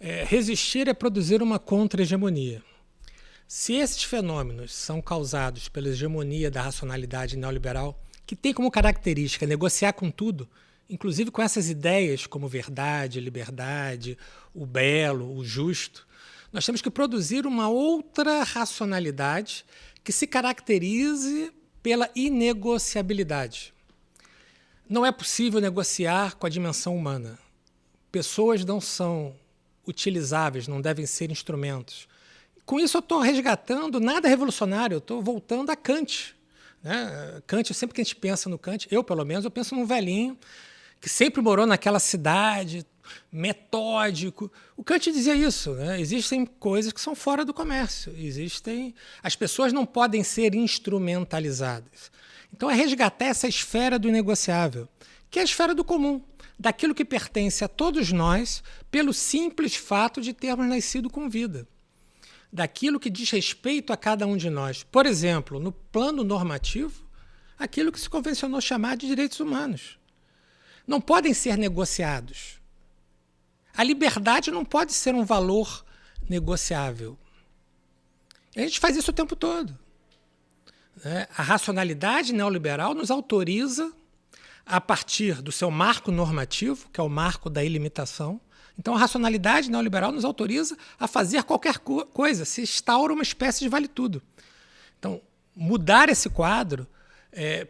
Resistir é produzir uma contra-hegemonia. Se esses fenômenos são causados pela hegemonia da racionalidade neoliberal, que tem como característica negociar com tudo, inclusive com essas ideias como verdade, liberdade, o belo, o justo, nós temos que produzir uma outra racionalidade que se caracterize pela inegociabilidade. Não é possível negociar com a dimensão humana. Pessoas não são utilizáveis, não devem ser instrumentos. Com isso eu estou resgatando nada revolucionário, eu estou voltando a Kant. Né? Kant, sempre que a gente pensa no Kant, eu pelo menos, eu penso num velhinho que sempre morou naquela cidade, metódico. O Kant dizia isso, né? Existem coisas que são fora do comércio, as pessoas não podem ser instrumentalizadas. Então é resgatar essa esfera do inegociável, que é a esfera do comum, daquilo que pertence a todos nós pelo simples fato de termos nascido com vida, daquilo que diz respeito a cada um de nós. Por exemplo, no plano normativo, aquilo que se convencionou chamar de direitos humanos. Não podem ser negociados. A liberdade não pode ser um valor negociável. E a gente faz isso o tempo todo. A racionalidade neoliberal nos autoriza, a partir do seu marco normativo, que é o marco da ilimitação. Então, a racionalidade neoliberal nos autoriza a fazer qualquer coisa, se instaura uma espécie de vale-tudo. Então, mudar esse quadro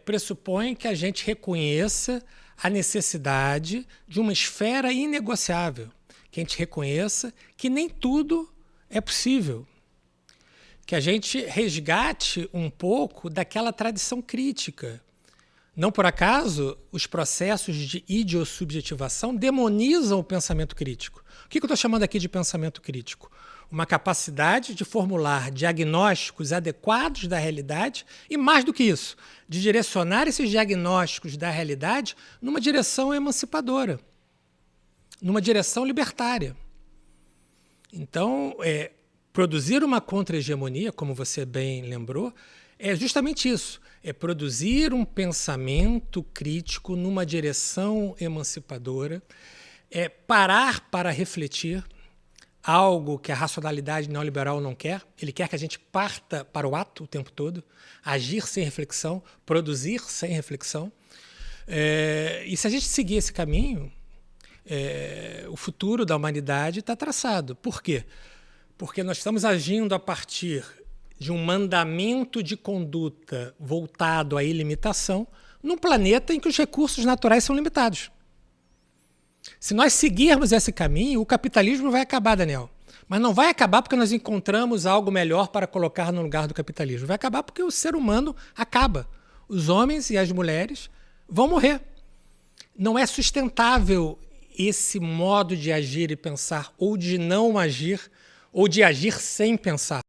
pressupõe que a gente reconheça a necessidade de uma esfera inegociável, que a gente reconheça que nem tudo é possível, que a gente resgate um pouco daquela tradição crítica. Não por acaso, os processos de idiosubjetivação demonizam o pensamento crítico. O que eu estou chamando aqui de pensamento crítico? Uma capacidade de formular diagnósticos adequados da realidade e, mais do que isso, de direcionar esses diagnósticos da realidade numa direção emancipadora, numa direção libertária. Então, produzir uma contra-hegemonia, como você bem lembrou, é justamente isso. É produzir um pensamento crítico numa direção emancipadora, parar para refletir, algo que a racionalidade neoliberal não quer. Ele quer que a gente parta para o ato o tempo todo, agir sem reflexão, produzir sem reflexão. E se a gente seguir esse caminho, o futuro da humanidade está traçado. Por quê? Porque nós estamos agindo a partir de um mandamento de conduta voltado à ilimitação num planeta em que os recursos naturais são limitados. Se nós seguirmos esse caminho, o capitalismo vai acabar, Daniel. Mas não vai acabar porque nós encontramos algo melhor para colocar no lugar do capitalismo. Vai acabar porque o ser humano acaba. Os homens e as mulheres vão morrer. Não é sustentável esse modo de agir e pensar, ou de não agir, ou de agir sem pensar.